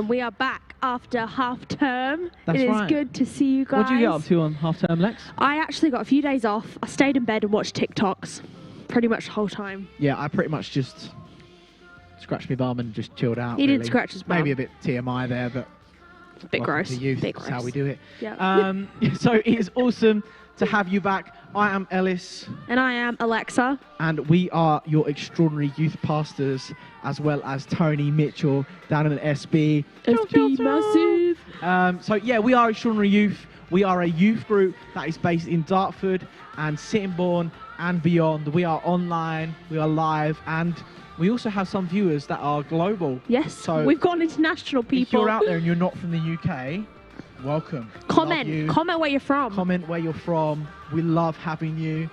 And we are back after half term. That's it is right. good to see you guys. What did you get up to on half term, Lex? I actually got a few days off. I stayed in bed and watched TikToks pretty much the whole time. Yeah, I pretty much just scratched my bum and just chilled out. He really. did scratch his bum. Maybe a bit TMI there, but It's a bit welcome gross. to youth. Bit That's gross. how we do it. Yeah. So it is awesome to have you back. I am Ellis, And I am Alexa. and we are your extraordinary youth pastors, as well as Tony Mitchell down in the SB. SB massive. So yeah, we are Extraordinary Youth. We are a youth group that is based in Dartford and Sittingbourne and beyond. We are online, we are live, and we also have some viewers that are global. Yes. So we've got international people. if you're out there and you're not from the UK, welcome. We love Comment. you. Comment where you're from. Comment where you're from. We love having you.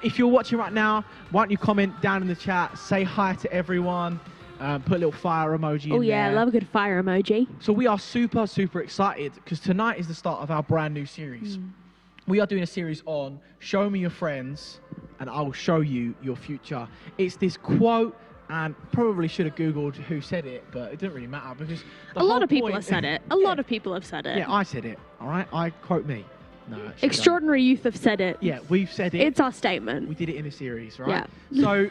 If you're watching right now, why don't you comment down in the chat, say hi to everyone, put a little fire emoji Oh in yeah, there. love a good fire emoji. So we are super, super excited because tonight is the start of our brand new series. We are doing a series on Show Me Your Friends and I Will Show You Your Future. It's this quote, and probably should have Googled who said it, but it didn't really matter because A lot of people have said it. A lot of people have said it. Yeah, I said it, all right? I quote me. No, actually, don't. Extraordinary Youth have said it. Yeah, we've said it. It's our statement. We did it in a series, right? Yeah. So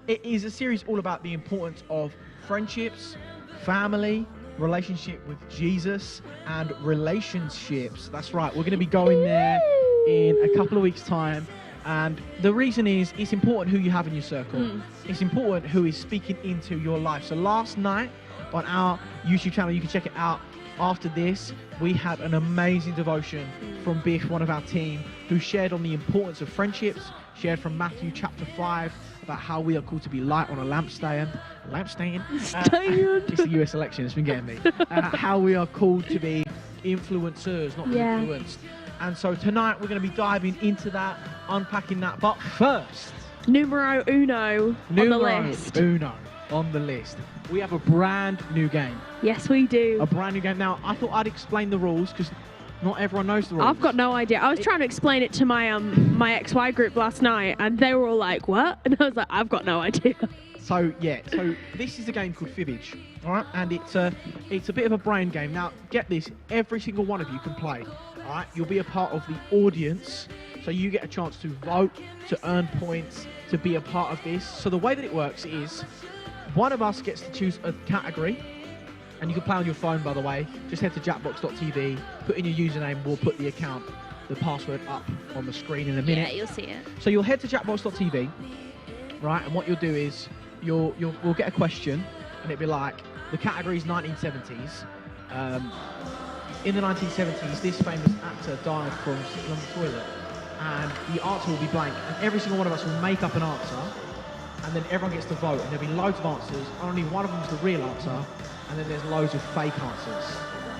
it is a series all about the importance of friendships, family, relationship with Jesus, and relationships. That's right. We're going to be going there in a couple of weeks' time. And the reason is it's important who you have in your circle. It's important who is speaking into your life. So last night on our YouTube channel, you can check it out. After this, we had an amazing devotion from Biff, one of our team, who shared on the importance of friendships, shared from Matthew chapter 5 about how we are called to be light on a lampstand. Lampstand? It's the US election, it's been getting me. How we are called to be influencers, not Yeah. influenced. And so tonight we're going to be diving into that, unpacking that. But first, Numero uno on the list. uno on the list. We have a brand new game. Yes, we do. A brand new game. Now, I thought I'd explain the rules because not everyone knows the rules. I've got no idea. I was trying to explain it to my my XY group last night, and they were all like, "What?" And I was like, "I've got no idea." So yeah, so this is a game called Fibbage, all right, and it's a bit of a brain game. Now, get this: every single one of you can play. All right, you'll be a part of the audience, so you get a chance to vote, to earn points, to be a part of this. So the way that it works is, one of us gets to choose a category, and you can play on your phone, by the way. Just head to jackbox.tv, put in your username, we'll put the account, the password up on the screen in a minute. Yeah, you'll see it. So you'll head to jackbox.tv, right, and what you'll do is we'll get a question, and it'll be like, the category is 1970s. In the 1970s, this famous actor died from sitting on the toilet, and the answer will be blank, and every single one of us will make up an answer, and then everyone gets to vote, and there'll be loads of answers, only one of them is the real answer, and then there's loads of fake answers.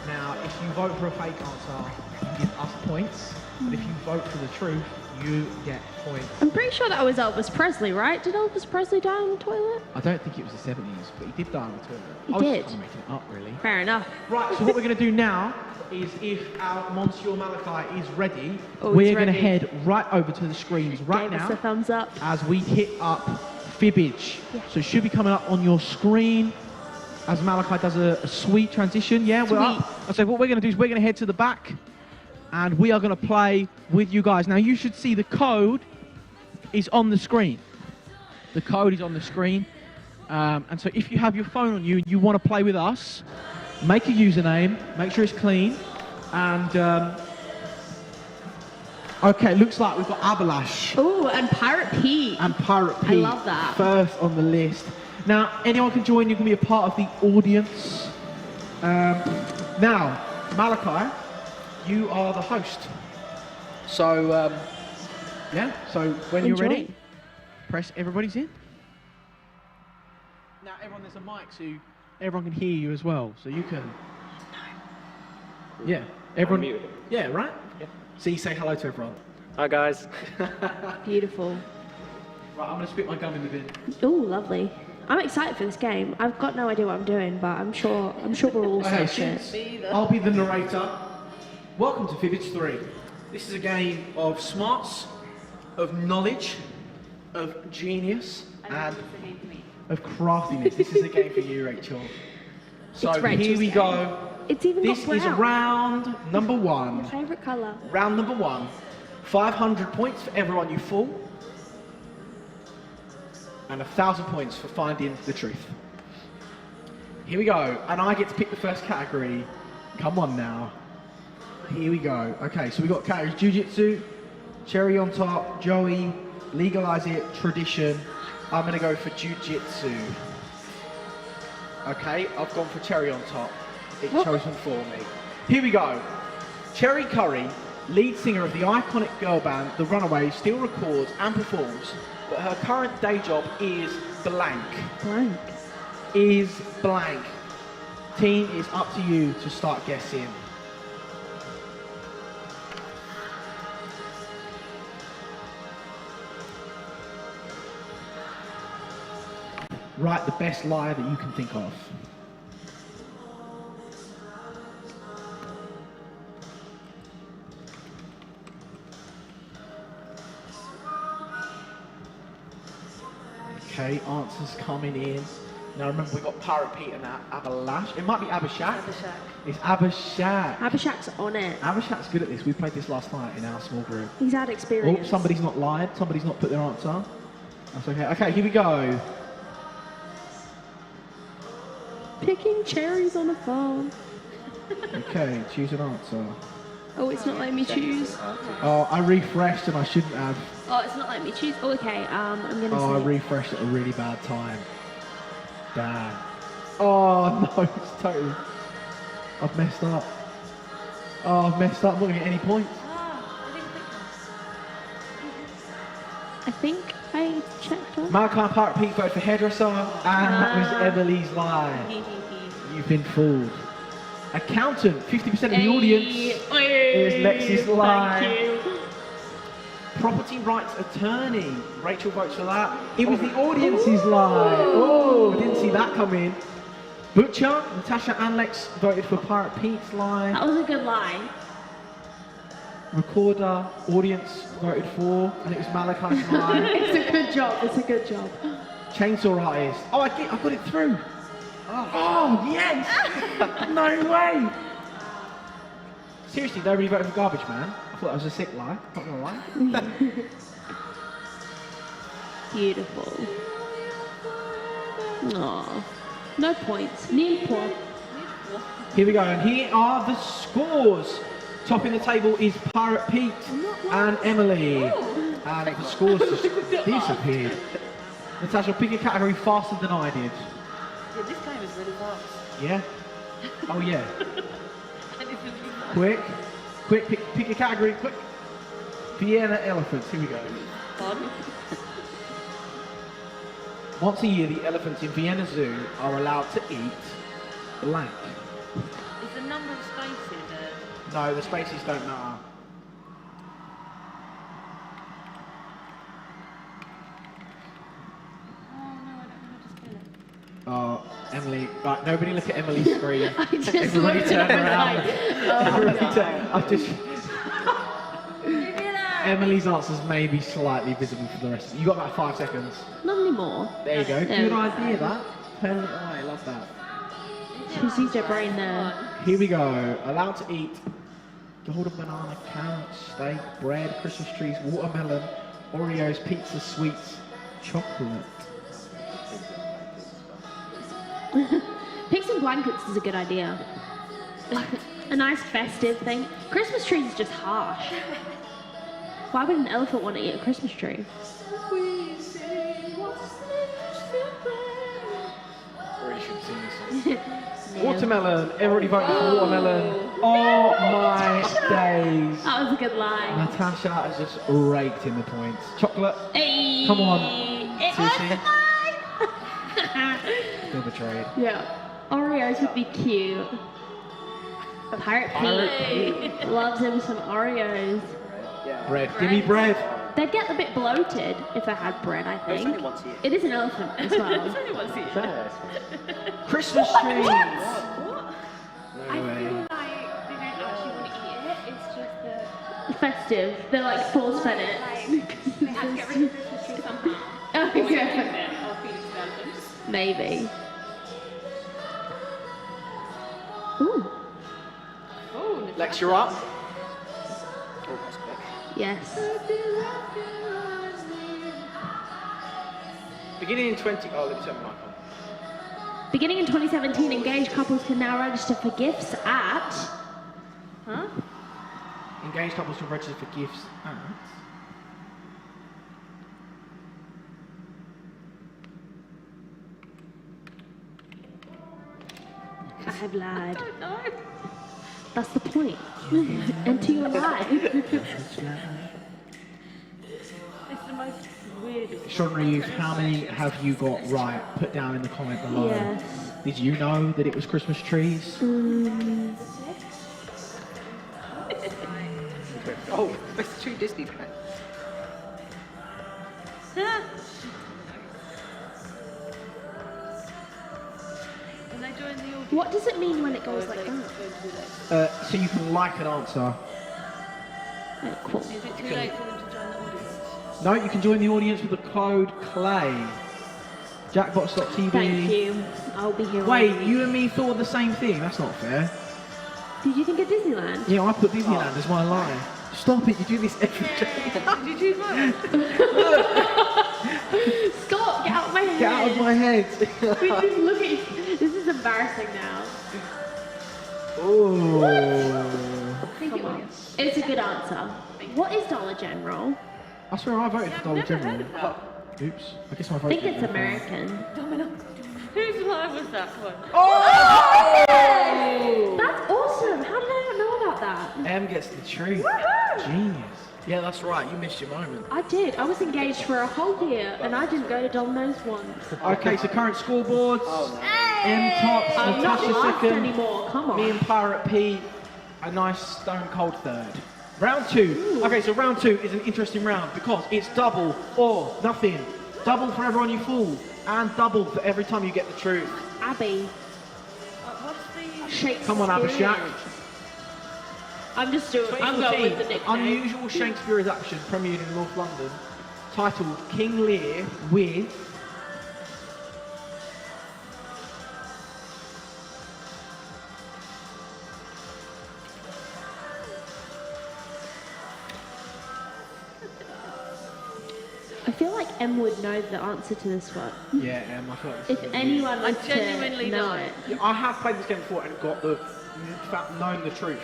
Now, if you vote for a fake answer, you give us points, but if you vote for the truth, you get points. I'm pretty sure that was Elvis Presley, right? Did Elvis Presley die on the toilet? I don't think it was the 70s, but he did die on the toilet. He I was did. just making it up, really. Fair enough. Right, so what we're going to do now is, if our Monsieur Malachi is ready, Oh, we're he's going to ready. head right over to the screens right Gave us now a thumbs up. as we hit up Fibbage. Yeah. So it should be coming up on your screen as Malachi does a sweet transition. Yeah, we're up. So what we're going to do is we're going to head to the back and we are going to play with you guys. Now, you should see the code is on the screen. The code is on the screen. And so if you have your phone on you and you want to play with us, make a username, make sure it's clean, and okay, looks like we've got Abalash Oh, and Pirate Pete. and Pirate Pete I love that. first on the list. Now, anyone can join, you can be a part of the audience. Now, Malachi, you are the host. So, yeah, so when you're Enjoy. ready, press everybody's in. Now, everyone, there's a mic so everyone can hear you as well, so you can. Yeah, everyone. Unmute. Yeah, right? Yeah. So you say hello to everyone. Hi guys. Beautiful. Right, I'm going to spit my gum in the bin. Oh, lovely. I'm excited for this game. I've got no idea what I'm doing, but I'm sure we're all Okay, saying since shit. I'll be the narrator. Welcome to Fibbage 3. This is a game of smarts, of knowledge, of genius, and of craftiness. This is a game for you, Rachel. So It's red, here we Tuesday. go. It's even This got is brown. round number My one. favourite colour. Round number one. 500 points for everyone you fool. And 1,000 points for finding the truth. Here we go. And I get to pick the first category. Come on now. Here we go. Okay, so we got categories: Jiu-Jitsu, cherry on top, Joey, legalize it, tradition. I'm gonna go for Jiu-Jitsu. Okay, I've gone for cherry on top. It's chosen for me. Here we go. Cherry Curry, lead singer of the iconic girl band The Runaways, still records and performs, but her current day job is blank. Blank. Is blank. Team, it's up to you to start guessing. Write the best lie that you can think of. Okay, answers coming in. Now remember, we've got Pirate Pete and Abalash. It might be Abashak. It's Abashak. Abhishek's on it. Abashak's good at this. We played this last night in our small group. He's had Oh, experience. somebody's not lied. Somebody's not put their answer. That's okay. Okay, here we go. Picking cherries on a phone. Okay, choose an answer. Oh, it's not letting me choose. Oh, I refreshed and I shouldn't have. Oh, it's not letting me choose. Oh, okay. I'm gonna Oh, I say. refreshed at a really bad time. Damn. Oh no, it's totally. I've messed up. Oh, I've messed up. I'm not gonna get any points. I think I checked on. Malachi and Pirate Pete voted for hairdresser, and that was Emily's lie. You've been fooled. Accountant, 50% of the audience. Is Lexi's lie. Thank you. Property rights attorney. Rachel votes for that. It was the audience's lie. Oh, didn't see that come in. Butcher, Natasha and Lex voted for Pirate Pete's lie. That was a good lie. Recorder, audience voted for, and it was Malachi's lie. It's a good job. It's a good job. Chainsaw artist. Oh, I got it through. Oh, yes! No way! Seriously, nobody voted for Garbage Man. I thought that was a sick lie. Not gonna lie. Beautiful. Aww. No points. Nil point. Here we go, and here are the scores. Topping the table is Pirate Pete and Emily. And the scores just disappeared. Natasha, pick a category faster than I did. Yeah, this game is really fast. Yeah? Oh yeah. And it's really fast. Quick, pick a category, quick. Vienna elephants, here we go. Pardon? Once a year, the elephants in Vienna Zoo are allowed to eat blank. Is the number of spaces No, the spaces don't matter. Oh no, I don't know how to spell it. Oh, Emily, right, nobody look at Emily's screen. I just Everybody looked turn at it around. like, Everybody turn, I've just... Emily's answers may be slightly visible for the rest of you. You got about 5 seconds. not anymore. There you go. There we Good go. idea, that. Turn it away, love that. She's used her brain there. Here we go. Allowed to eat golden banana, carrots, steak, bread, Christmas trees, watermelon, Oreos, pizza, sweets, chocolate. Pick some blankets is a good idea. A nice festive thing. Christmas trees is just harsh. Why would an elephant want to eat a Christmas tree? Really should sing this song. Watermelon. Everybody voted for watermelon. Oh my days. That was a good lie. Natasha has just raked in the points. Chocolate. Hey. Come on. It was Sushi. mine. Feel betrayed. Yeah. Oreos would be cute. Pirate Pete loves him some Oreos. Bread. Give me bread. They'd get a bit bloated if they had bread, I It's think. only once a year. It is an elephant as well. It's only once a year. Christmas trees. What? No I way. feel like they don't actually want to eat it. It's just that Festive. They're like force fed it. they have to get rid of the Christmas tree somehow. Oh, Or we don't yeah. do that. I'll feed it to the elephants. Maybe. Lex, you're up. Oh, that's quick. Yes. Beginning in 20. Oh, let me turn my mic on. Beginning in 2017, engaged couples can now register for gifts at. Huh? Engaged couples can register for gifts at. I have lied. No. That's the point. Enter your lie. It's the most weird. Extraordinary Youth, how many have you got right? Put down in the comment below. Yes. Did you know that it was Christmas trees? Oh, it's 2 Disney packs. Can they join the audience? What does it mean when it goes like that? So you can like an answer. Oh, cool. Is it too late for them to join the audience? No, you can join the audience with the code CLAY. Jackbox.tv. Thank you. I'll be here. all Wait, week. you and me thought the same thing? That's not fair. Did you think of Disneyland? Yeah, I put Disneyland as my line. Stop it, you do this every day. Did you choose mine? Scott, get out of my head. Get out of my head. We just look at you. This is embarrassing now. Oh. Come on. It's a good answer. What is Dollar General? I swear I voted for Dollar Never heard General. of that. Oops. I guess my I vote. think it's American. Whose line was that one? That's awesome. How did I not know about that? M gets the truth. Genius. Yeah, that's right. You missed your moment. I did. I was engaged for a whole year and I didn't go to Domino's once. Okay, so current scoreboards. M tops, I'm not Natasha last second. anymore. Come Me on. and Pirate Pete, a nice stone cold third. Round 2. Okay, so round 2 is an interesting round because it's double or nothing. Double for everyone you fool, and double for every time you get the truth. Abby. What's the... Shakespeare. Come on, Abhishek. I'm just doing. I'm going with the 2014, nickname. unusual Shakespeare adaptation premiered in North London, titled King Lear with. I feel like Em would know the answer to this one. Yeah, I feel like this If is gonna be- anyone I was genuinely to know don't. it. Yeah, I have played this game before and got the known the truth.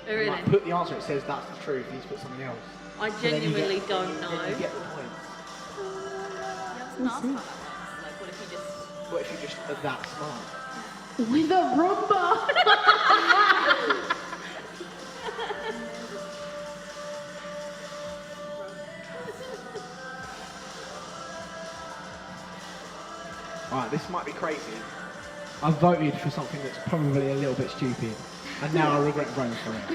Oh, really? Like, put the answer, it says that's the truth. He's put something else. I So then you genuinely get- don't know. Then you get the points. We'll see. Like, what if you just... What if you just are that smart? With a Roomba. Alright, this might be crazy. I voted for something that's probably a little bit stupid, and now I regret voting for it.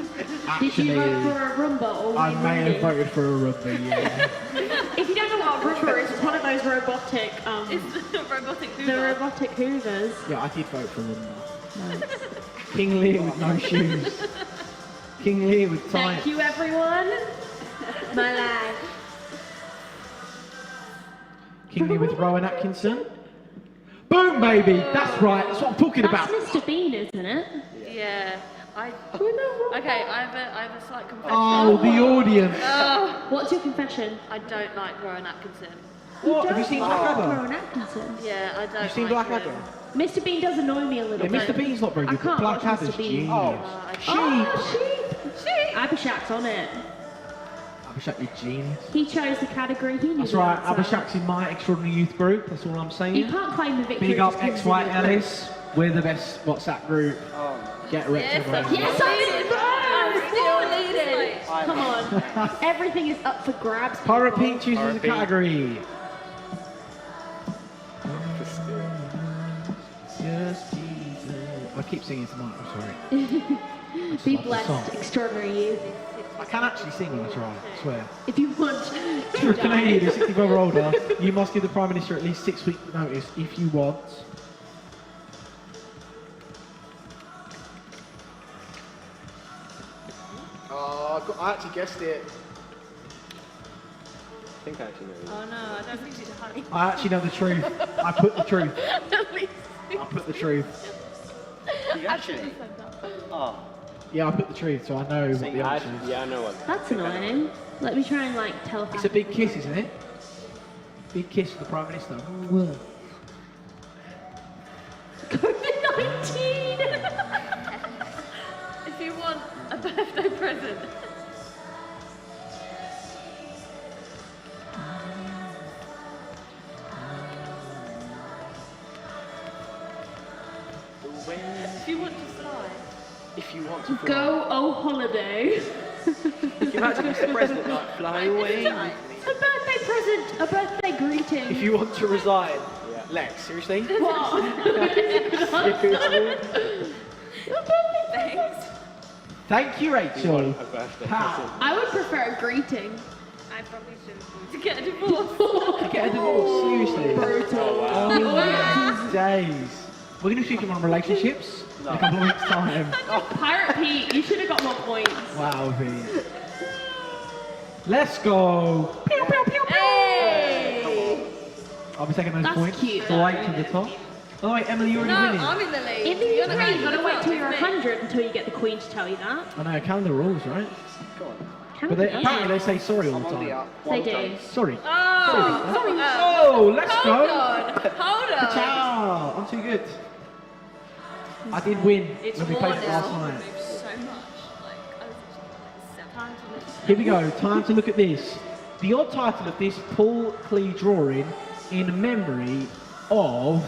Did you vote Actually, for a Roomba or I Wayne may Rooney? have voted for a rugby, yeah. If you don't know what a Roomba is, it's one of those robotic, It's the robotic the Hoover. robotic hoovers. Yeah, I did vote for Rumba. King Lear with no shoes. King Lear with Thank tights. you, everyone. My life. King Lear with Rowan Atkinson. Boom, baby! That's right, that's what I'm talking That's about. Mr. Bean, isn't it? Yeah. Okay, I have a slight confession. Oh, the audience. What's your confession? I don't like Rowan Atkinson. What? Have you seen Blackadder? Rowan Atkinson. Yeah, I don't You've seen like Blackadder? him. Mr. Bean does annoy me a little Yeah, bit. Mr. Bean's not very I good, but can't watch Blackadder's Mr. Bean. genius. I Sheep! Sheep. Abhishek's on it. Abhishek, you genius. He chose the category. He knew That's the right, answer. Abhishek's in my extraordinary youth group, that's all I'm saying. You can't claim the victory. Big up just 'cause XY he's in the Ellis, we're the best WhatsApp group. Get wrecked Yes, everyone. Yes, I'm still leading. Like, Come on. Everything is up for grabs. Pirate people. Pete chooses Pirate the Pete. category. Just Jesus. I keep singing to Mike, I'm sorry. Be love the blessed, song. extraordinary you. I can actually sing when I try, I swear. If you want If you're to Canadian die. or 65 or older, you must give the Prime Minister at least 6 weeks notice if you want. Oh, I actually guessed it. I think I actually know. oh no, I don't think it's honey. I actually know the truth. I put the truth. At least. I put the truth. You actually? Oh. Yeah, I put the truth, so I know what the answer is. Yeah, I know what. That's annoying. Let me try and like tell. It's a big kiss, isn't it? Big kiss for the Prime Minister. COVID-19. If you want a birthday present. If you want to fly. If you want to fly. Go oh holiday. If you had to miss the president, like fly away. A birthday present. A birthday greeting. If you want to resign. Yeah. Lex, seriously? What? Thanks. Thank you, Rachel. A birthday How? present. I would prefer a greeting. I probably shouldn't to get a divorce. To get a divorce, seriously. Brutal. Oh, days. We're going to speak on relationships in a couple of weeks' time. Pirate Pete, you should have got more points. Wow, Pete. Let's go. Pew, pew, pew, pew. Hey! I'll be taking those That's points cute. straight to the top. Oh wait, Emily, you're No, already winning. I'm in the lead. In the You're UK, not you've got to wait till you're with me. 100 until you get the Queen to tell you that. I know, calendar rules, right? Go on. But they, apparently they say sorry all I'm the on the time. up. They do. Sorry. Oh, Oh, let's hold go. on. Hold on. Ciao. I'm too good. I did win It's when we war played it last now. night. So much. Like, I was time to live. Here we go. Time to look at this. The odd title of this Paul Klee drawing in memory of.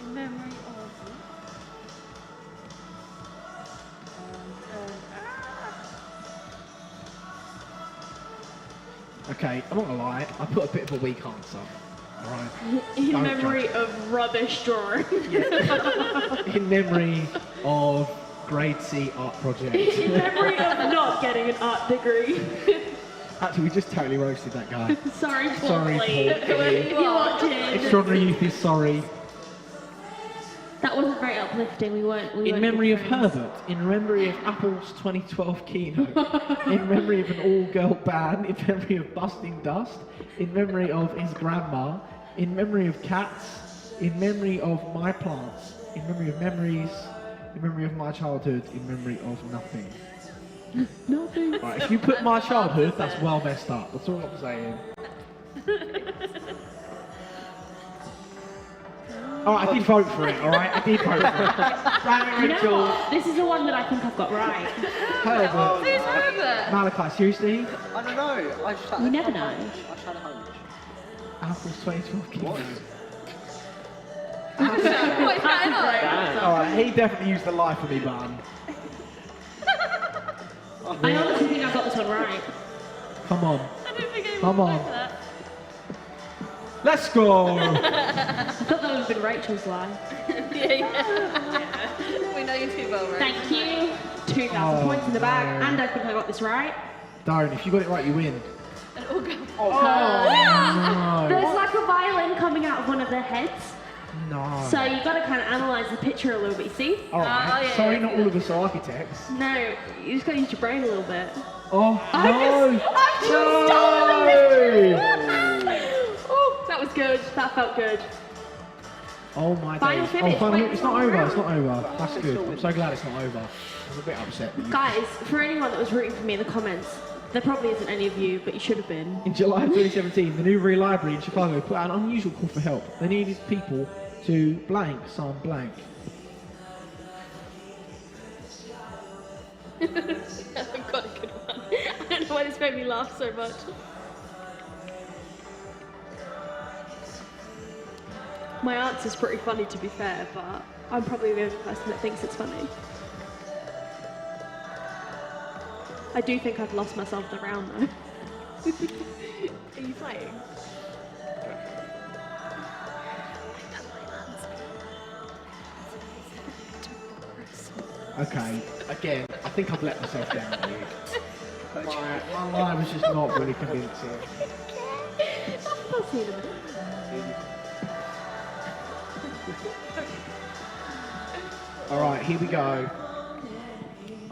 In memory of. Okay, I'm not gonna lie. I put a bit of a weak answer. All right. In Don't memory of rubbish drawing. In memory of grade C art project. In memory of not getting an art degree. Actually, we just totally roasted that guy. Sorry, Paul Sorry, Klee. Paul Klee. If you're watching. Extraordinary Youth is sorry. That wasn't very uplifting. We weren't In good memory of friends. Herbert, in memory of Apple's 2012 keynote, in memory of an all-girl band, in memory of Busting Dust, in memory of his grandma, in memory of cats, in memory of my plants, in memory of memories, in memory of my childhood, in memory of nothing. Nothing. Right, if you put my childhood, that's well messed up. That's all I'm saying. Alright, I did vote for it, alright? I did vote for it. Damn it, You know Rachel. what? This is the one that I think I've got right. Herbert. Who's Herbert? Malachi, seriously? I don't know. I just had You a never hunch. know. I just had a hunch. Apple's 2012 keynote. Wait, hang on. Alright, he definitely used the life of me button. I honestly think I got this one right. Come on. I don't think anyone Come on. liked that. Let's go! I thought that would have been Rachel's line. Yeah. We know you too well, right? Thank you. 2,000 Oh, points in the bag, no. and I think I got this right. Darren, if you got it right, you win. And all go. Oh, There's no. like a violin coming out of one of their heads, No. so you got to kind of analyze the picture a little bit. You see? Alright, Oh, yeah, sorry, yeah, not yeah. all of us are architects. No, you just got to use your brain a little bit. Oh, I've just no! Oh, that was good. That felt good. Oh my Final days. finish, Oh, final, wait it's for not one over, round. it's not over. That's good. I'm so glad it's not over. I was a bit upset. that you- Guys, for anyone that was rooting for me in the comments, there probably isn't any of you, but you should have been. In July 2017, the Newbury Library in Chicago put out an unusual call for help. They needed people to blank some blank. I've got a good one. I don't know why this made me laugh so much. My answer's pretty funny to be fair, but I'm probably the only person that thinks it's funny. I do think I've lost myself in the round though. Are you playing? Okay, again, I think I've let myself down a bit. My line was just not really convincing. I'll see you in a minute. Alright, here we go.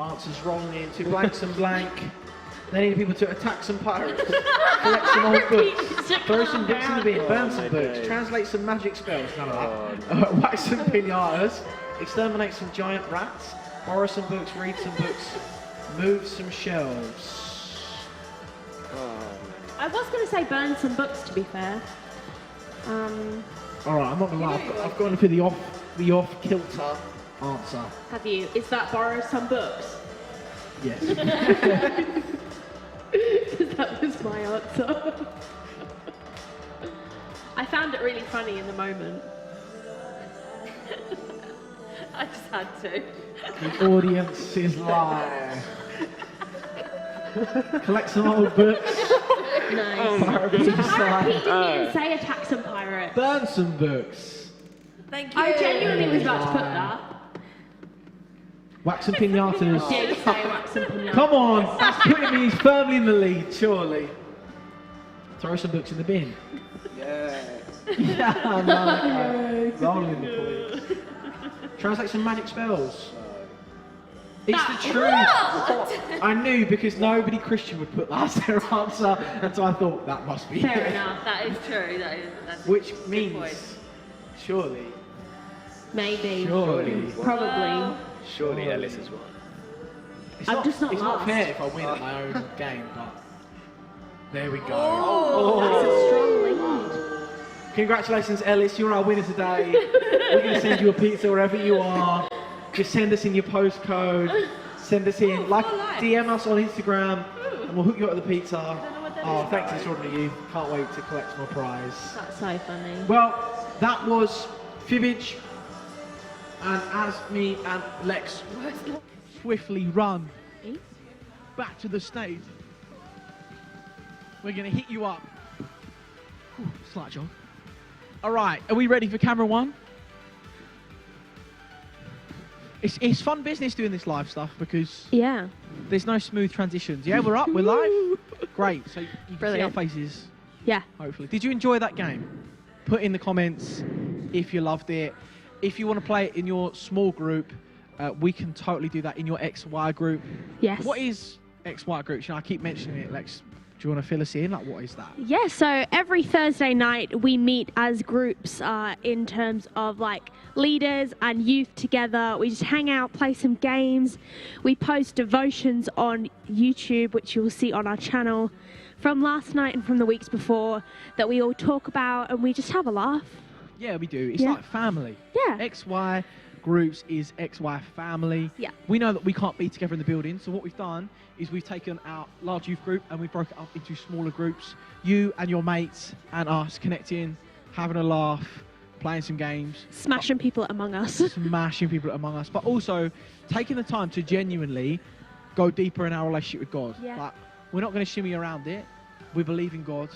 Answers wrong into blanks and blank. They need people to attack some pirates, collect some old books, throw some books in the bin, burn some books, translate some magic spells, none of that, wax some pinatas, exterminate some giant rats, Borrow some books, read some books, move some shelves. I was going to say burn some books, to be fair. All right, I'm not gonna lie. I've gone for the off-kilter answer. Have you? Is that borrow some books? Yes. That was my answer. I found it really funny in the moment. I just had to. The audience is live. Collect some old books. Nice. Pirate Beach He side. didn't even say attack some pirate. Burn some books. Thank you. I genuinely was about to put that. Wax some pinatas. Did say wax and pinata. Come on, that's putting me firmly in the lead, surely. Throw some books in the bin. Yeah. Yeah, man. Rolling the points. Translate some magic spells. It's the truth. I knew because nobody Christian would put that as their answer, and so I thought that must be Fair it. enough. That is true. That's Which a good means, point. surely, Maybe. surely. Probably. Surely Ellis is right. It's I'm just not It's not last. fair if I win at my own game, but there we go. That's a strong lead. Congratulations, Ellis. You're our winner today. We're going to send you a pizza wherever you are. Just send us in your postcode. Send us in. DM us on Instagram, and we'll hook you up with the pizza. Oh, thanks extraordinary you. Can't wait to collect my prize. That's so funny. Well, that was Fibbage. And as me and Lex swiftly run back to the stage, we're going to hit you up. Whew, slight jog. All right, are we ready for camera one? It's fun business doing this live stuff because Yeah. there's no smooth transitions. Yeah, we're up, we're live. Great, so you can see our Brilliant. faces, Yeah. hopefully. Did you enjoy that game? Put in the comments if you loved it. If you want to play it in your small group, we can totally do that in your XY group. Yes. What is XY groups? You know, I keep mentioning it, Lex. Do you want to fill us in? Like, what is that? Yeah, so every Thursday night we meet as groups in terms of like leaders and youth together. We just hang out, play some games. We post devotions on YouTube, which you will see on our channel from last night and from the weeks before that we all talk about, and we just have a laugh. Yeah, we do. It's Yeah. like family. Yeah. XY groups is XY family. Yeah. We know that we can't be together in the building, so what we've done is we've taken our large youth group and we broke it up into smaller groups. You and your mates and us connecting, having a laugh, playing some games, Smashing people at Among Us. smashing people among us, but also taking the time to genuinely go deeper in our relationship with God. Yeah. Like, we're not going to shimmy around it. We believe in God,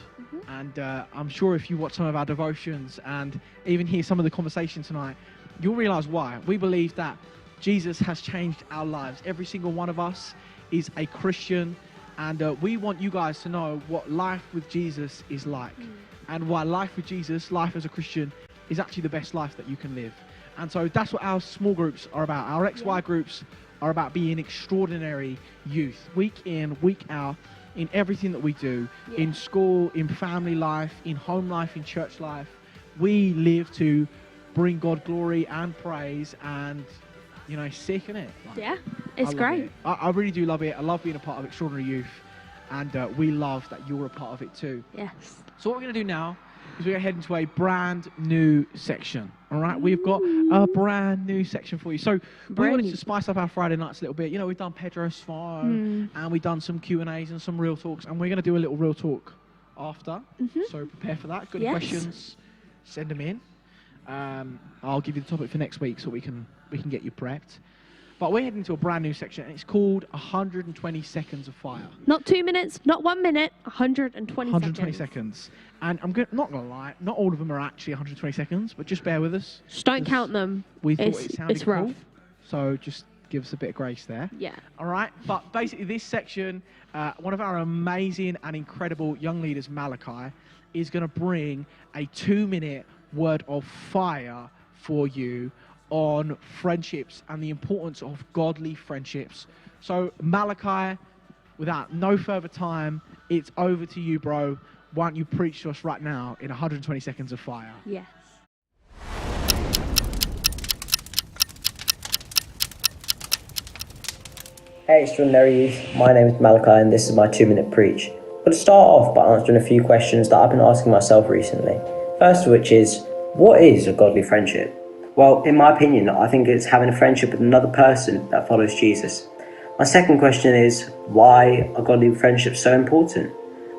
and I'm sure if you watch some of our devotions and even hear some of the conversation tonight, you'll realize why. We believe that Jesus has changed our lives. Every single one of us is a Christian, and we want you guys to know what life with Jesus is like, and why life with Jesus, life as a Christian, is actually the best life that you can live. And so that's what our small groups are about. Our XY groups are about being extraordinary youth, week in, week out, in everything that we do, in school, in family life, in home life, in church life. We live to bring God glory and praise, and, you know, sick, innit? Like, Yeah, I it's love great. it. I really do love it. I love being a part of Extraordinary Youth, and we love that you're a part of it too. Yes. So what we're going to do now is we're going to head into a brand new section. All right, we've got a brand new section for you. So we Brand wanted new. to spice up our Friday nights a little bit. You know, we've done Pedro's phone, and we've done some Q&As and some real talks, and we're going to do a little real talk after. So prepare for that. Good Yes. questions, send them in. I'll give you the topic for next week so we can get you prepped. But we're heading to a brand new section, and it's called 120 Seconds of Fire. Not 2 minutes, not 1 minute, 120 120 seconds. seconds. And I'm not going to lie, not all of them are actually 120 seconds, but just bear with us. Just don't Just- count them. We thought It's- it sounded it's rough. cool, so just give us a bit of grace there. Yeah. All right, but basically this section, one of our amazing and incredible young leaders, Malachi, is going to bring a 2-minute word of fire for you on friendships and the importance of godly friendships. So Malachi, without no further time, it's over to you, bro. Why don't you preach to us right now in 120 seconds of fire? Yes. Hey Extraordinary Youth, my name is Malachi and this is my 2-minute preach. I'm going to start off by answering a few questions that I've been asking myself recently. First of which is, what is a godly friendship? Well, in my opinion, I think it's having a friendship with another person that follows Jesus. My second question is, why are godly friendships so important?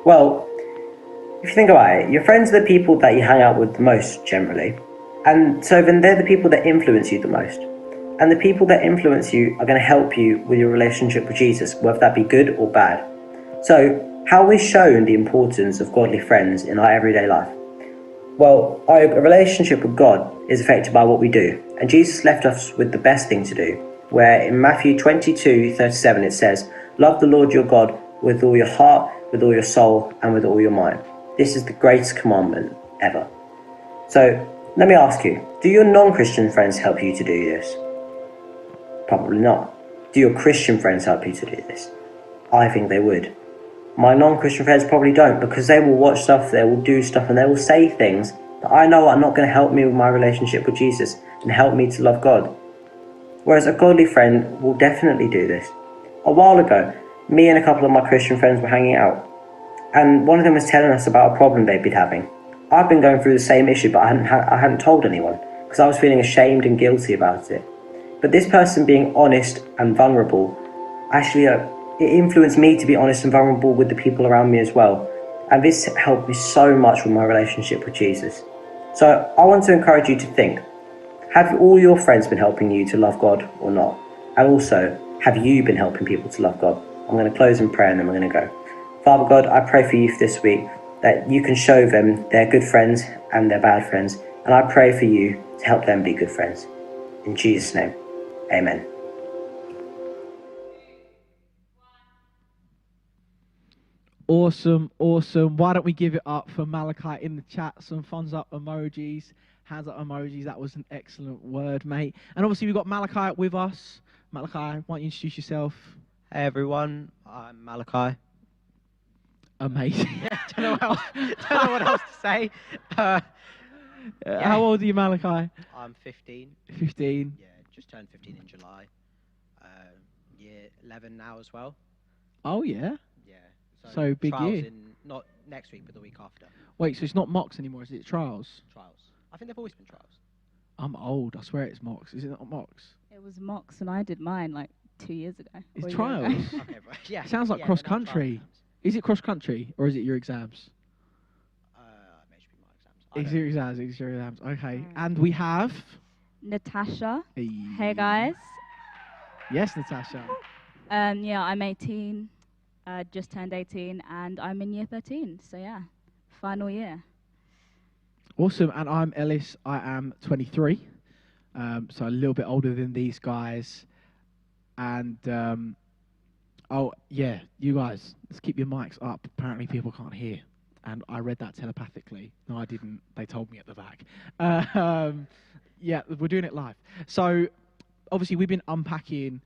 Well, if you think about it, your friends are the people that you hang out with the most, generally. And so then they're the people that influence you the most. And the people that influence you are going to help you with your relationship with Jesus, whether that be good or bad. So, how are we shown the importance of godly friends in our everyday life? Well, our relationship with God is affected by what we do. And Jesus left us with the best thing to do, where in Matthew 22:37 it says, "Love the Lord your God with all your heart, with all your soul, and with all your mind. This is the greatest commandment ever." So, let me ask you, do your non-Christian friends help you to do this? Probably not. Do your Christian friends help you to do this? I think they would. My non-Christian friends probably don't, because they will watch stuff, they will do stuff, and they will say things that I know are not going to help me with my relationship with Jesus and help me to love God. Whereas a godly friend will definitely do this. A while ago, me and a couple of my Christian friends were hanging out, and one of them was telling us about a problem they'd been having. I've been going through the same issue, but I hadn't told anyone, because I was feeling ashamed and guilty about it. But this person being honest and vulnerable, actually it influenced me to be honest and vulnerable with the people around me as well. And this helped me so much with my relationship with Jesus. So I want to encourage you to think, have all your friends been helping you to love God or not? And also, have you been helping people to love God? I'm going to close in prayer and then we're going to go. Father God, I pray for youth this week that you can show them their good friends and their bad friends. And I pray for you to help them be good friends. In Jesus' name. Amen. Awesome, awesome. Why don't we give it up for Malachi in the chat? Some thumbs up emojis, hands up emojis. That was an excellent word, mate. And obviously we've got Malachi with us. Malachi, why don't you introduce yourself? Hey everyone, I'm Malachi. Amazing. Don't know what else to say. How old are you, Malachi? I'm 15. 15. Yeah, just turned 15 in July. Year 11 now as well. Oh, yeah? Yeah. So big trials year. not next week, but the week after. Wait, so it's not mocks anymore, is it trials? Trials. I think they've always been trials. I'm old. I swear it's mocks. Is it not mocks? It was mocks, and I did mine like 2 years ago. It's or a year trials. ago. Okay, but yeah. Sounds like yeah, cross but now country. trial Is it cross country or is it your exams? May should be my exams. I It's don't your know. exams. It's your exams. Okay. Mm. And we have. Natasha. Hey guys. Yes, Natasha. Yeah, I'm 18. Just turned 18, and I'm in year 13. So yeah, final year. Awesome. And I'm Ellis. I am 23. So a little bit older than these guys. And oh yeah, you guys, let's keep your mics up. Apparently people can't hear. And I read that telepathically. No, I didn't. They told me at the back. Yeah, we're doing it live. So obviously we've been unpacking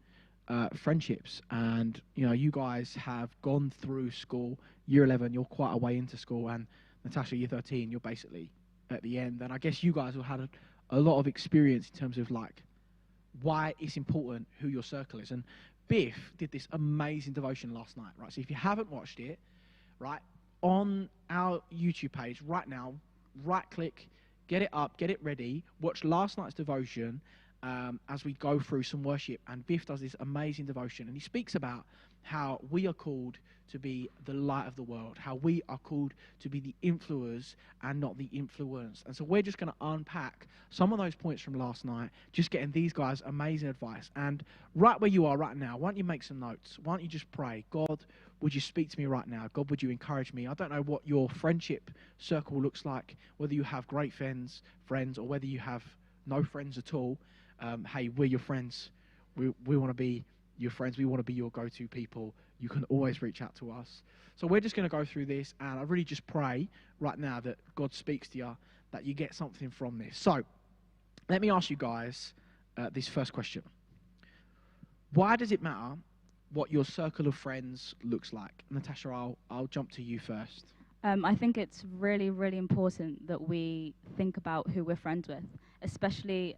friendships, and you know, you guys have gone through school. Year 11, you're quite a way into school, and Natasha, year 13, you're basically at the end. And I guess you guys have had a lot of experience in terms of like why it's important who your circle is. And Biff did this amazing devotion last night, right? So if you haven't watched it, right, on our YouTube page right now, right click, get it up, get it ready, watch last night's devotion as we go through some worship. And Biff does this amazing devotion, and he speaks about how we are called to be the light of the world, how we are called to be the influencers and not the influenced. And so we're just going to unpack some of those points from last night, just getting these guys amazing advice. And right where you are right now, why don't you make some notes? Why don't you just pray, God, would you speak to me right now? God, would you encourage me? I don't know what your friendship circle looks like, whether you have great friends, or whether you have no friends at all. Hey, we're your friends. We want to be your friends. We want to be your go-to people. You can always reach out to us. So we're just going to go through this, and I really just pray right now that God speaks to you, that you get something from this. So let me ask you guys this first question. Why does it matter what your circle of friends looks like? Natasha, I'll jump to you first. I think it's really, really important that we think about who we're friends with, especially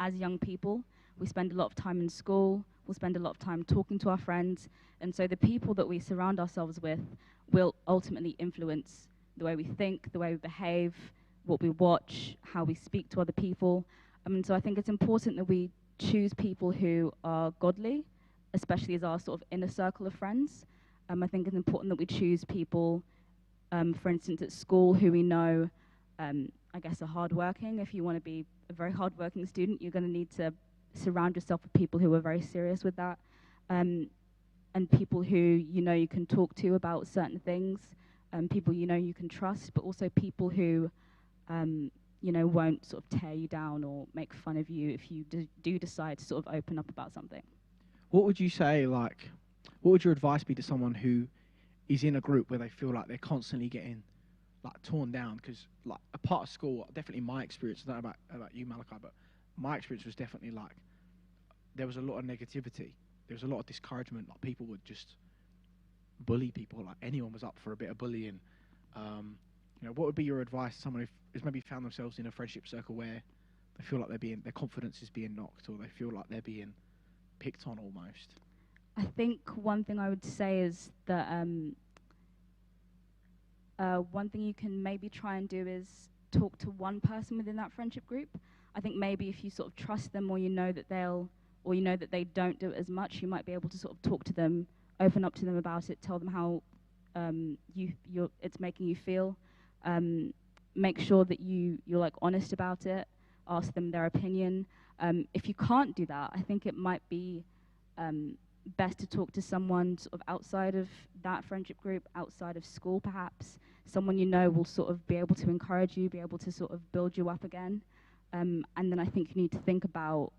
as young people. We spend a lot of time in school. We'll spend a lot of time talking to our friends. And so the people that we surround ourselves with will ultimately influence the way we think, the way we behave, what we watch, how we speak to other people. And so I think it's important that we choose people who are godly, especially as our sort of inner circle of friends. I think it's important that we choose people, for instance, at school who we know, I guess, are hardworking. If you want to be a very hardworking student, you're going to need to surround yourself with people who are very serious with that, and people who you can talk to about certain things, people you can trust, but also people who won't sort of tear you down or make fun of you if you do decide to sort of open up about something. What would you say, what would your advice be to someone who is in a group where they feel like they're constantly getting torn down? Because a part of school, definitely my experience, I don't know about you, Malachi, but my experience was definitely there was a lot of negativity. There was a lot of discouragement. People would just bully people. Anyone was up for a bit of bullying. What would be your advice to someone who has maybe found themselves in a friendship circle where they feel like their confidence is being knocked, or they feel like they're being picked on almost? I think one thing I would say is that one thing you can maybe try and do is talk to one person within that friendship group. I think maybe if you sort of trust them, or you know that they don't do it as much, you might be able to sort of talk to them, open up to them about it, tell them how it's making you feel. Make sure that you're honest about it. Ask them their opinion. If you can't do that, I think it might be best to talk to someone sort of outside of that friendship group, outside of school perhaps. Someone will sort of be able to encourage you, be able to sort of build you up again. And then I think you need to think about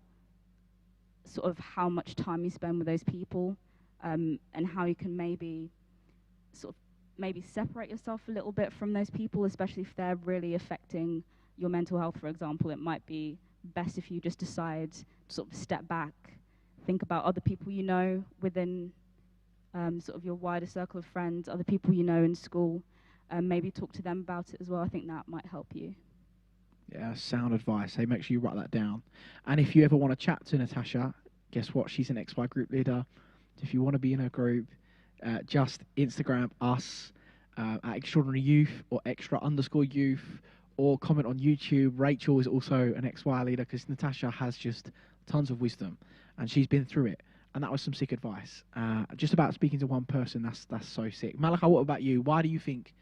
sort of how much time you spend with those people, and how you can maybe separate yourself a little bit from those people, especially if they're really affecting your mental health, for example. It might be best if you just decide to sort of step back, think about other people within sort of your wider circle of friends, other people in school, maybe talk to them about it as well. I think that might help you. Yeah, sound advice. Hey, make sure you write that down. And if you ever want to chat to Natasha, guess what? She's an XY group leader. If you want to be in her group, just Instagram us at Extraordinary Youth or extra_youth, or comment on YouTube. Rachel is also an XY leader, because Natasha has just tons of wisdom and she's been through it. And that was some sick advice. Just about speaking to one person, that's so sick. Malachi, what about you? Why do you think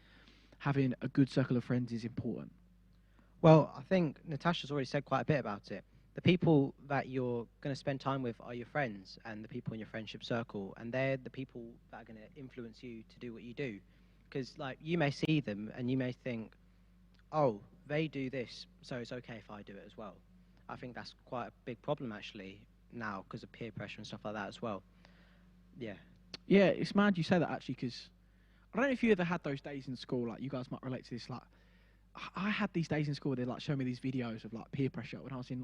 having a good circle of friends is important? Well, I think Natasha's already said quite a bit about it. The people that you're going to spend time with are your friends and the people in your friendship circle, and they're the people that are going to influence you to do what you do. Because you may see them and you may think, oh, they do this, so it's okay if I do it as well. I think that's quite a big problem actually now, because of peer pressure and stuff like that as well. Yeah. Yeah, it's mad you say that actually, because I don't know if you ever had those days in school, you guys might relate to this, I had these days in school where they'd show me these videos of peer pressure when I was in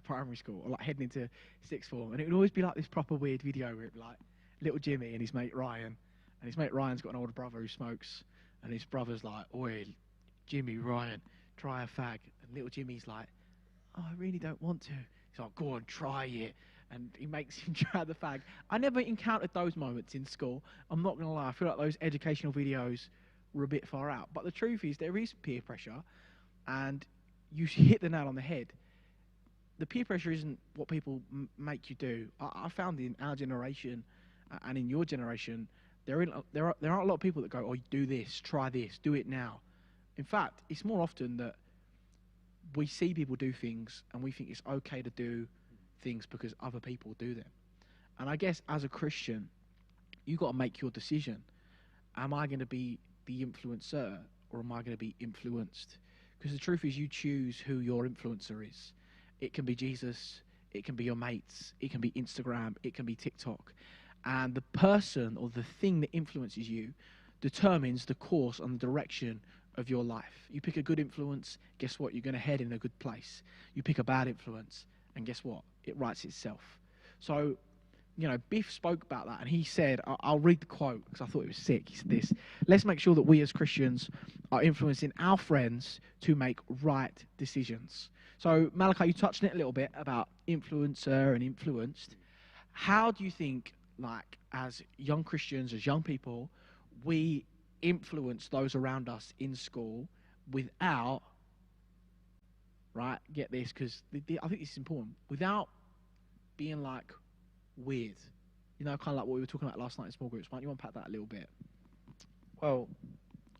primary school, or heading into sixth form, and it would always be this proper weird video where it'd be little Jimmy and his mate Ryan, and his mate Ryan's got an older brother who smokes, and his brother's oi, Jimmy, Ryan, try a fag, and little Jimmy's oh, I really don't want to. He's go on, try it, and he makes him try the fag. I never encountered those moments in school. I'm not gonna lie, I feel like those educational videos were a bit far out. But the truth is, there is peer pressure, and you hit the nail on the head. The peer pressure isn't what people make you do. I found in our generation and in your generation, there aren't a lot of people that go, oh, do this, try this, do it now. In fact, it's more often that we see people do things and we think it's okay to do things because other people do them. And I guess as a Christian, you've got to make your decision. Am I going to be the influencer, or am I going to be influenced? Because the truth is, you choose who your influencer is. It can be Jesus, it can be your mates, it can be Instagram, it can be TikTok. And the person or the thing that influences you determines the course and the direction of your life. You pick a good influence, guess what? You're going to head in a good place. You pick a bad influence, and guess what? It writes itself. So, Biff spoke about that, and he said, I'll read the quote because I thought it was sick. He said this: let's make sure that we as Christians are influencing our friends to make right decisions. So, Malachi, you touched on it a little bit about influencer and influenced. how do you think, like, as young Christians, as young people, we influence those around us in school without, right, get this, because I think this is important, without being, like, weird? You know, kind of like what we were talking about last night in small groups. Why don't you unpack that a little bit? Well,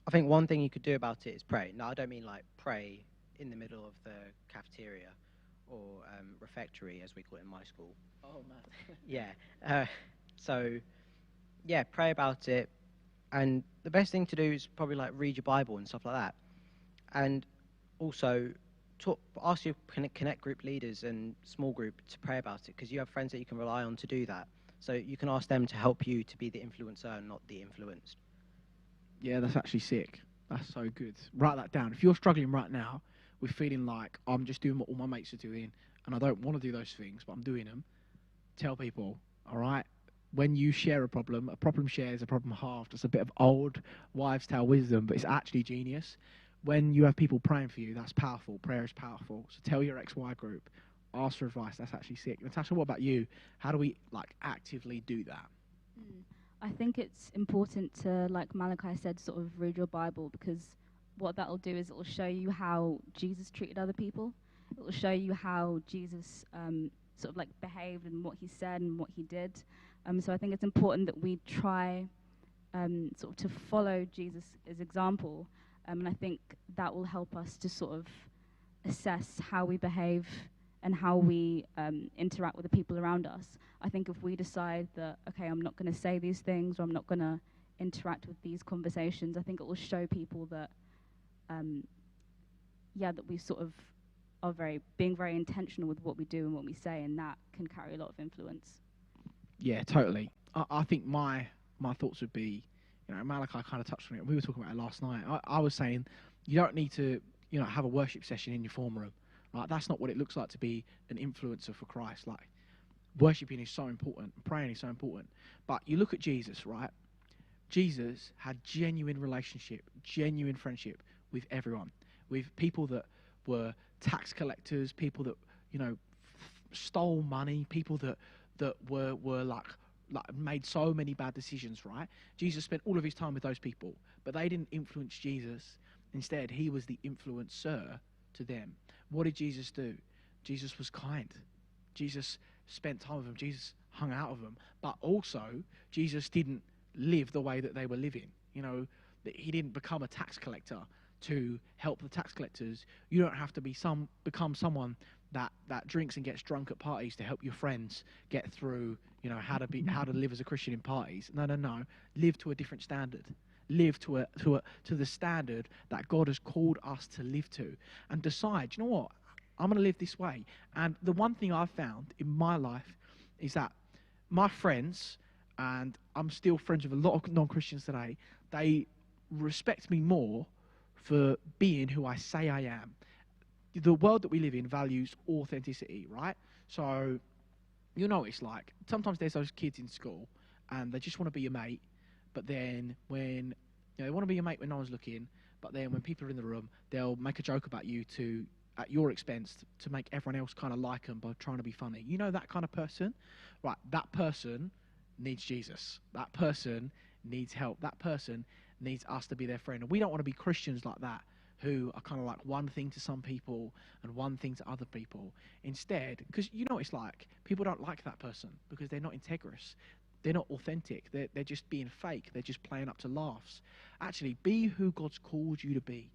I think one thing you could do about it is pray. Now, I don't mean like pray in the middle of the cafeteria or refectory, as we call it in my school. Oh, man. Yeah. So, yeah, pray about it. And the best thing to do is probably like read your Bible and stuff like that. And also ask your connect group leaders and small group to pray about it, because you have friends that you can rely on to do that. So you can ask them to help you to be the influencer and not the influenced. Yeah, that's actually sick. That's so good. Write that down. If you're struggling right now with feeling like I'm just doing what all my mates are doing and I don't want to do those things, but I'm doing them, tell people, all right? When you share a problem shared is a problem halved. It's a bit of old wives' tale wisdom, but it's actually genius. When you have people praying for you, that's powerful. Prayer is powerful. So tell your XY group, ask for advice. That's actually sick. Natasha, what about you? How do we like actively do that? I think it's important to, like Malachi said, sort of read your Bible, because what that'll do is it will show you how Jesus treated other people. It will show you how Jesus sort of like behaved and what he said and what he did. So I think it's important that we try sort of to follow Jesus' example. And I think that will help us to sort of assess how we behave and how we interact with the people around us. I think if we decide that, okay, I'm not going to say these things, or I'm not going to interact with these conversations, I think it will show people that, that we sort of are being very intentional with what we do and what we say, and that can carry a lot of influence. Yeah, totally. I think my thoughts would be, you know, Malachi kind of touched on it. We were talking about it last night. I was saying you don't need to, you know, have a worship session in your form room. Right? That's not what it looks like to be an influencer for Christ. Like, worshiping is so important, praying is so important. But you look at Jesus, right? Jesus had genuine relationship, genuine friendship with everyone, with people that were tax collectors, people that, you know, stole money, people that were like made so many bad decisions, right? Jesus spent all of his time with those people, but they didn't influence Jesus. Instead, he was the influencer to them. What did Jesus do? Jesus was kind. Jesus spent time with them. Jesus hung out with them. But also, Jesus didn't live the way that they were living. You know, he didn't become a tax collector to help the tax collectors. You don't have to become someone that drinks and gets drunk at parties to help your friends get through, you know, how to live as a Christian in parties. No. Live to a different standard. Live to the standard that God has called us to live to, and decide, you know what, I'm going to live this way. And the one thing I've found in my life is that my friends, and I'm still friends with a lot of non-Christians today, they respect me more for being who I say I am. The world that we live in values authenticity, right? So, you know, it's like sometimes there's those kids in school and they just want to be your mate. But then when, you know, they want to be your mate when no one's looking, but then when people are in the room, they'll make a joke about you at your expense to make everyone else kind of like them by trying to be funny. You know that kind of person? Right, that person needs Jesus. That person needs help. That person needs us to be their friend. And we don't want to be Christians like that, who are kind of like one thing to some people and one thing to other people. Instead, because you know it's like, people don't like that person because they're not integrous. They're not authentic. They're just being fake. They're just playing up to laughs. Actually, be who God's called you to be.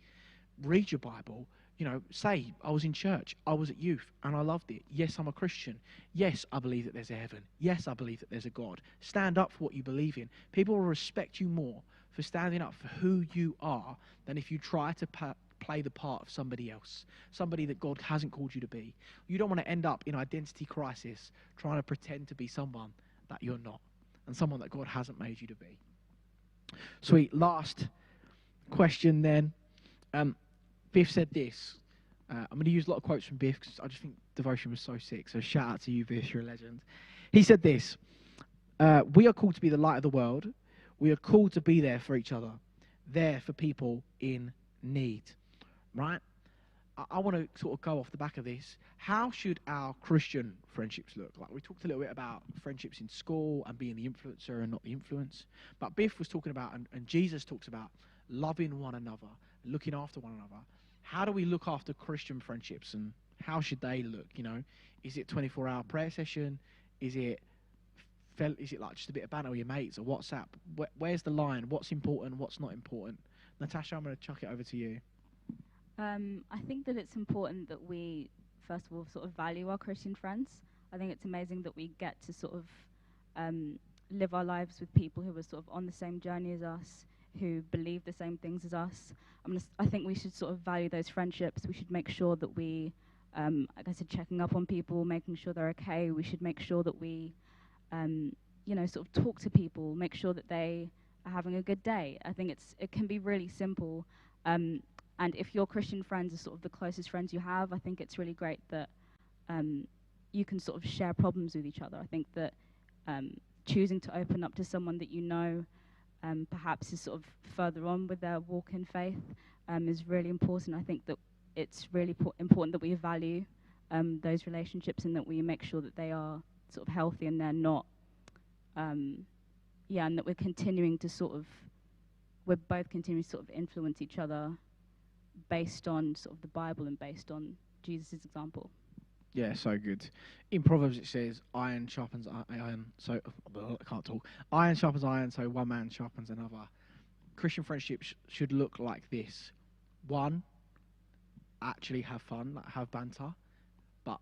Read your Bible. You know, say, I was in church, I was at youth, and I loved it. Yes, I'm a Christian. Yes, I believe that there's a heaven. Yes, I believe that there's a God. Stand up for what you believe in. People will respect you more for standing up for who you are than if you try to play the part of somebody else, somebody that God hasn't called you to be. You don't want to end up in identity crisis trying to pretend to be someone that you're not, and someone that God hasn't made you to be. Sweet. Last question then. Biff said this. I'm going to use a lot of quotes from Biff because I just think devotion was so sick. So shout out to you, Biff. You're a legend. He said this. We are called to be the light of the world. We are called to be there for each other. There for people in need. Right? I want to sort of go off the back of this. How should our Christian friendships look? Like, we talked a little bit about friendships in school and being the influencer and not the influence. But Biff was talking about, and Jesus talks about, loving one another, looking after one another. How do we look after Christian friendships, and how should they look? You know, is it 24-hour prayer session? Is it like just a bit of banter with your mates or WhatsApp? Where's the line? What's important? What's not important? Natasha, I'm going to chuck it over to you. I think that it's important that we, first of all, sort of value our Christian friends. I think it's amazing that we get to sort of live our lives with people who are sort of on the same journey as us, who believe the same things as us. I think we should sort of value those friendships. We should make sure that we, like I said, checking up on people, making sure they're okay. We should make sure that we, you know, sort of talk to people, make sure that they are having a good day. I think it can be really simple. And if your Christian friends are sort of the closest friends you have, I think it's really great that you can sort of share problems with each other. I think that choosing to open up to someone that you know perhaps is sort of further on with their walk in faith is really important. I think that it's really important that we value those relationships and that we make sure that they are sort of healthy and they're not, and that we're both continuing to sort of influence each other based on sort of the Bible and based on Jesus' example. Yeah, so good. In Proverbs it says, iron sharpens iron, so, I can't talk. Iron sharpens iron, so one man sharpens another. Christian friendships should look like this. One, actually have fun, like have banter, but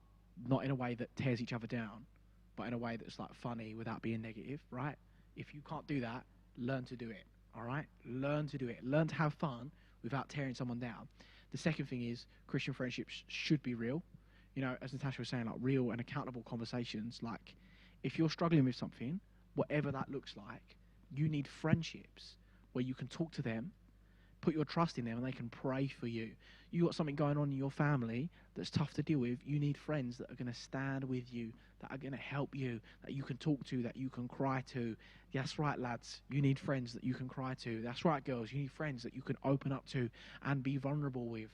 not in a way that tears each other down, but in a way that's like funny without being negative, right? If you can't do that, learn to do it, all right? Learn to do it. Learn to have fun without tearing someone down. The second thing is Christian friendships should be real. You know, as Natasha was saying, like real and accountable conversations. Like, if you're struggling with something, whatever that looks like, you need friendships where you can talk to them, put your trust in them, and they can pray for you. You got something going on in your family that's tough to deal with, you need friends that are going to stand with you, that are going to help you, that you can talk to, that you can cry to. That's right, lads. You need friends that you can cry to. That's right, girls. You need friends that you can open up to and be vulnerable with.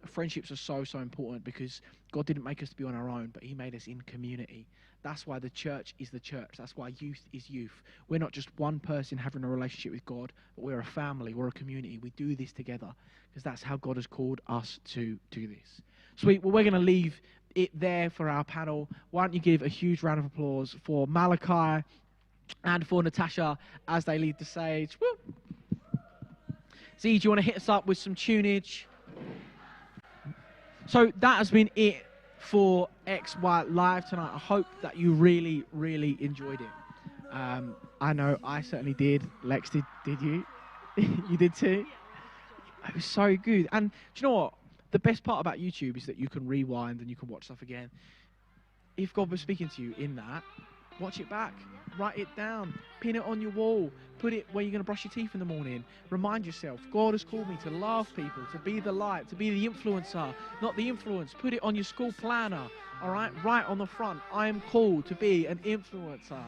Friendships are so important because God didn't make us to be on our own, but he made us in community. That's why the church is the church. That's why youth is youth. We're not just one person having a relationship with God, but we're a family, we're a community. We do this together because that's how God has called us to do this. Sweet. Well, we're going to leave it there for our panel. Why don't you give a huge round of applause for Malachi and for Natasha as they lead the stage. Woo! Z, do you want to hit us up with some tunage? So that has been it for XY Live tonight. I hope that you really, really enjoyed it. I know I certainly did. Lex, did you? You did too? It was so good. And do you know what? The best part about YouTube is that you can rewind and you can watch stuff again. If God was speaking to you in that, watch it back, write it down, pin it on your wall, put it where you're going to brush your teeth in the morning. Remind yourself, God has called me to love people, to be the light, to be the influencer, not the influence. Put it on your school planner, all right? Right on the front, I am called to be an influencer.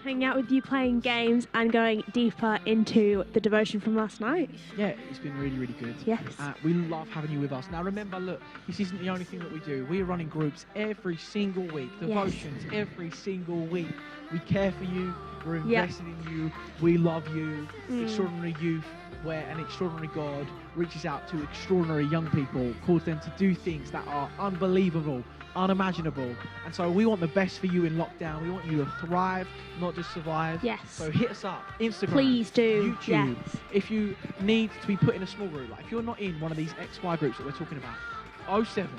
Hanging out with you, playing games and going deeper into the devotion from last night. Yeah, it's been really, really good. Yes. We love having you with us. Now remember, look, this isn't the only thing that we do. We're running groups every single week, devotions every single week. We care for you, we're invested in you, we love you. Extraordinary youth, where an extraordinary God reaches out to extraordinary young people, calls them to do things that are unbelievable, unimaginable. And so we want the best for you in lockdown. We want you to thrive, not just survive. Yes. So hit us up, Instagram, please do. YouTube. Yes. If you need to be put in a small group, like if you're not in one of these XY groups that we're talking about, 07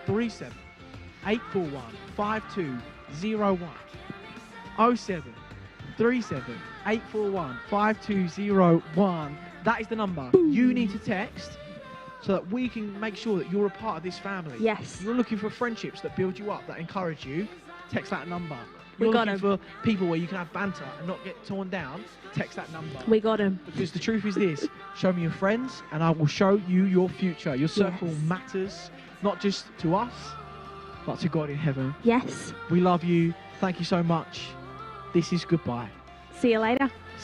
37 841 5201. 07 37 841 5201. That is the number you need to text so that we can make sure that you're a part of this family. Yes. You're looking for friendships that build you up, that encourage you, text that number. We You're got looking for people where you can have banter and not get torn down, text that number. We got him. Because the truth is this, show me your friends and I will show you your future. Your circle Yes. matters, not just to us, but to God in heaven. Yes. We love you. Thank you so much. This is goodbye. See you later.